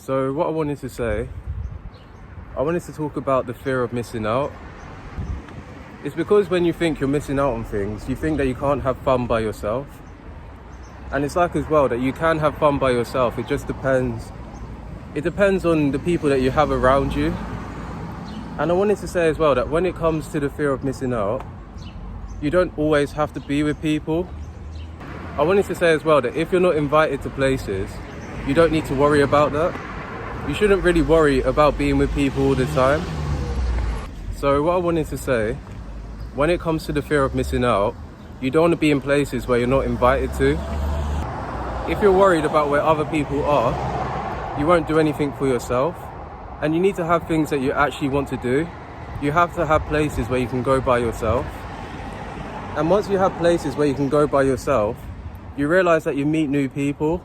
So what I wanted to say, I wanted to talk about the fear of missing out. It's because when you think you're missing out on things, you think that you can't have fun by yourself. And it's like as well that you can have fun by yourself. It just depends. It depends on the people that you have around you. And I wanted to say as well that when it comes to the fear of missing out, you don't always have to be with people. I wanted to say as well that if you're not invited to places, you don't need to worry about that. You shouldn't really worry about being with people all the time. So what I wanted to say, when it comes to the fear of missing out, you don't want to be in places where you're not invited to. If you're worried about where other people are, you won't do anything for yourself. And you need to have things that you actually want to do. You have to have places where you can go by yourself. And once you have places where you can go by yourself, you realize that you meet new people.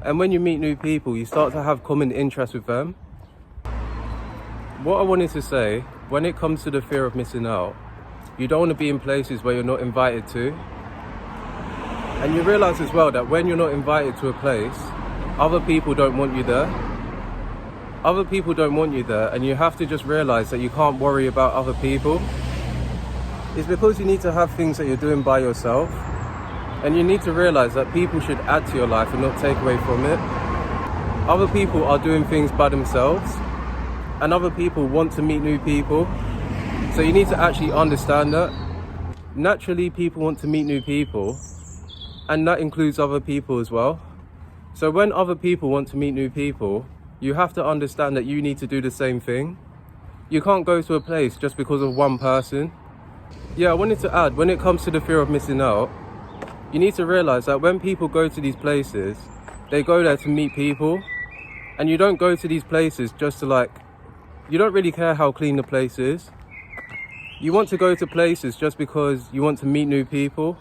And when you meet new people, you start to have common interests with them. What I wanted to say, when it comes to the fear of missing out, you don't want to be in places where you're not invited to. And you realize as well that when you're not invited to a place, other people don't want you there. Other people don't want you there, and you have to just realize that you can't worry about other people. It's because you need to have things that you're doing by yourself. And you need to realize that people should add to your life and not take away from it. Other people are doing things by themselves, and other people want to meet new people. So you need to actually understand that. Naturally, people want to meet new people, and that includes other people as well. So when other people want to meet new people, you have to understand that you need to do the same thing. You can't go to a place just because of one person. Yeah, I wanted to add, when it comes to the fear of missing out, you need to realize that when people go to these places, they go there to meet people. And you don't go to these places just to you don't really care how clean the place is. You want to go to places just because you want to meet new people.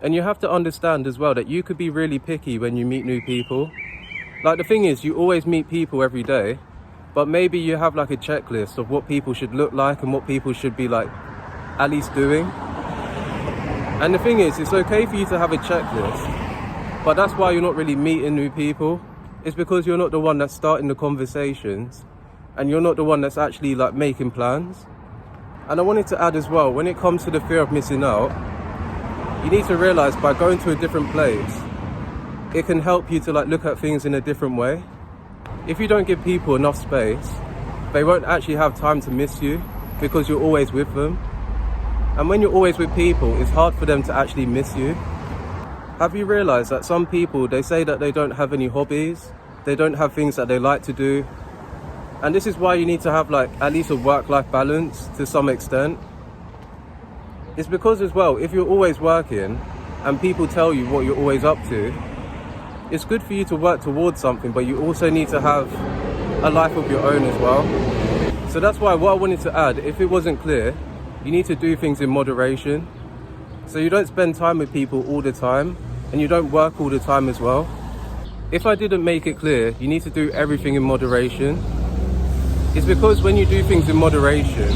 And you have to understand as well that you could be really picky when you meet new people. The thing is, you always meet people every day, but maybe you have a checklist of what people should look like and what people should be at least doing. And the thing is, it's okay for you to have a checklist, but that's why you're not really meeting new people. It's because you're not the one that's starting the conversations, and you're not the one that's actually making plans. And I wanted to add as well, when it comes to the fear of missing out, you need to realize by going to a different place, it can help you to look at things in a different way. If you don't give people enough space, they won't actually have time to miss you because you're always with them. And when you're always with people, it's hard for them to actually miss you. Have you realized that some people, they say that they don't have any hobbies, they don't have things that they like to do. And this is why you need to have at least a work-life balance to some extent. It's because as well, if you're always working and people tell you what you're always up to, it's good for you to work towards something, but you also need to have a life of your own as well. So that's why what I wanted to add, if it wasn't clear, you need to do things in moderation. So you don't spend time with people all the time, and you don't work all the time as well. If I didn't make it clear, you need to do everything in moderation. It's because when you do things in moderation,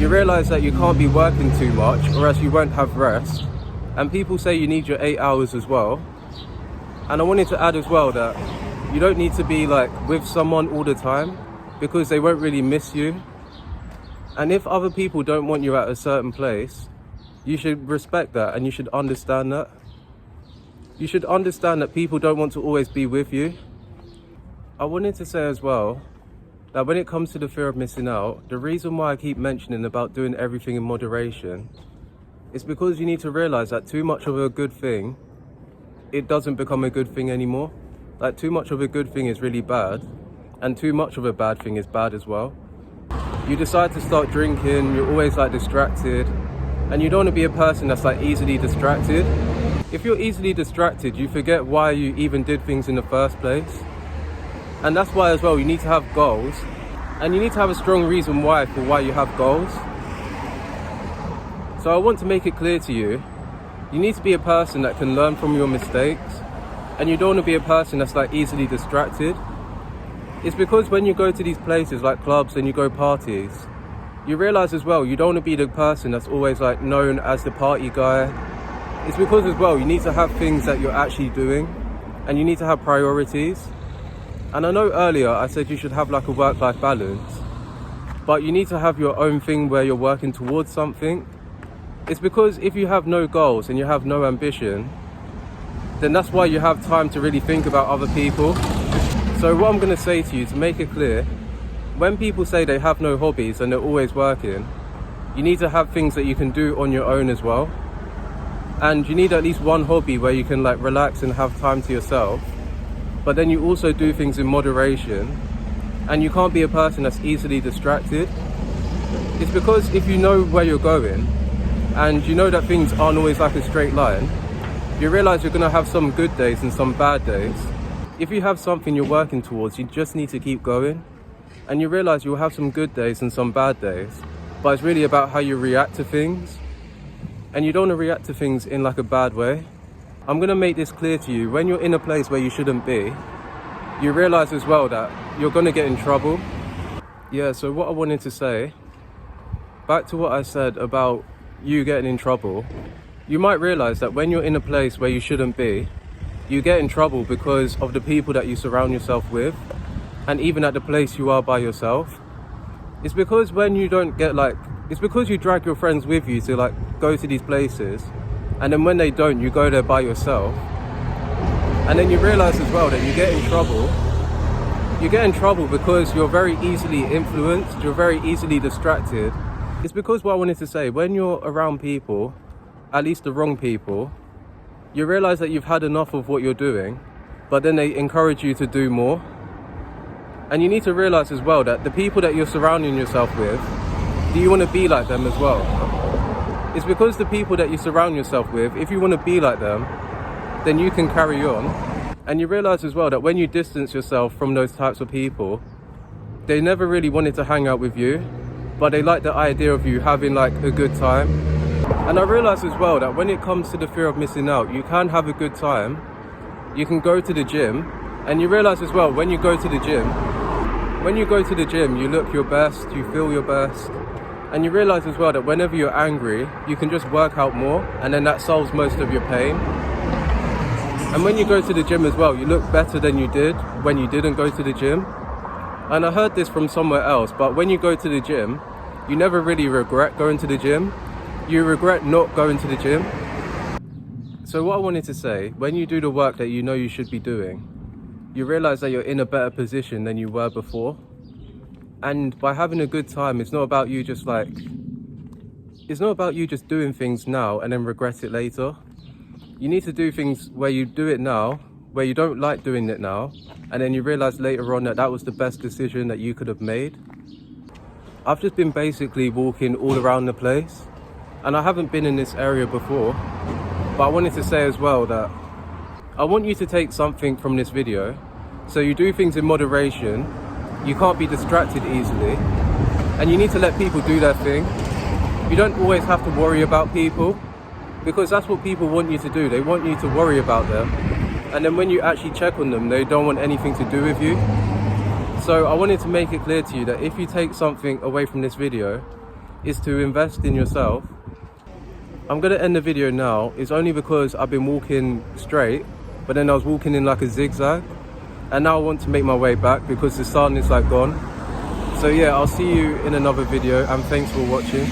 you realize that you can't be working too much or else you won't have rest. And people say you need your 8 hours as well. And I wanted to add as well that you don't need to be with someone all the time because they won't really miss you. And if other people don't want you at a certain place, you should respect that and you should understand that. You should understand that people don't want to always be with you. I wanted to say as well that when it comes to the fear of missing out, the reason why I keep mentioning about doing everything in moderation is because you need to realize that too much of a good thing, it doesn't become a good thing anymore. Too much of a good thing is really bad, and too much of a bad thing is bad as well. You decide to start drinking, you're always distracted, and you don't want to be a person that's easily distracted. If you're easily distracted, you forget why you even did things in the first place. And that's why as well you need to have goals, and you need to have a strong reason why you have goals. So I want to make it clear to you, you need to be a person that can learn from your mistakes, and you don't want to be a person that's easily distracted. It's because when you go to these places like clubs and you go parties, you realize as well you don't want to be the person that's always known as the party guy. It's because as well you need to have things that you're actually doing, and you need to have priorities. And I know earlier I said you should have like a work-life balance, but you need to have your own thing where you're working towards something. It's because if you have no goals and you have no ambition, then that's why you have time to really think about other people. So what I'm going to say to you, to make it clear, when people say they have no hobbies and they're always working, you need to have things that you can do on your own as well. And you need at least one hobby where you can like relax and have time to yourself. But then you also do things in moderation, and you can't be a person that's easily distracted. It's because if you know where you're going and you know that things aren't always like a straight line, you realize you're going to have some good days and some bad days. If you have something you're working towards, you just need to keep going, and you realize you'll have some good days and some bad days, but it's really about how you react to things. And you don't want to react to things in like a bad way. I'm going to make this clear to you. When you're in a place where you shouldn't be, you realize as well that you're going to get in trouble. Yeah, so what I wanted to say, back to what I said about you getting in trouble, you might realize that when you're in a place where you shouldn't be, you get in trouble because of the people that you surround yourself with, and even at the place you are by yourself. It's because when you don't get it's because you drag your friends with you to like go to these places, and then when they don't, you go there by yourself. And then you realize as well that you get in trouble. You get in trouble because you're very easily influenced, you're very easily distracted. It's because what I wanted to say, when you're around people, at least the wrong people, you realize that you've had enough of what you're doing, but then they encourage you to do more. And you need to realize as well that the people that you're surrounding yourself with, do you want to be like them as well? It's because the people that you surround yourself with, if you want to be like them, then you can carry on. And you realize as well that when you distance yourself from those types of people, they never really wanted to hang out with you, but they like the idea of you having like a good time. And I realize as well that when it comes to the fear of missing out, you can have a good time. You can go to the gym, and you realize as well when you go to the gym, you look your best, you feel your best. And you realize as well that whenever you're angry, you can just work out more, and then that solves most of your pain. And when you go to the gym as well, you look better than you did when you didn't go to the gym. And I heard this from somewhere else, but when you go to the gym, you never really regret going to the gym. You regret not going to the gym. So what I wanted to say, when you do the work that you know you should be doing, you realize that you're in a better position than you were before. And by having a good time, it's not about you just doing things now and then regret it later. You need to do things where you do it now, where you don't like doing it now, and then you realize later on that that was the best decision that you could have made. I've just been basically walking all around the place, and I haven't been in this area before, but I wanted to say as well that I want you to take something from this video. So you do things in moderation, you can't be distracted easily, and you need to let people do their thing. You don't always have to worry about people, because that's what people want you to do. They want you to worry about them, and then when you actually check on them, they don't want anything to do with you. So I wanted to make it clear to you that if you take something away from this video, is to invest in yourself. I'm going to end the video now. It's only because I've been walking straight, but then I was walking in like a zigzag, and now I want to make my way back because the sun is like gone. So yeah, I'll see you in another video, and thanks for watching.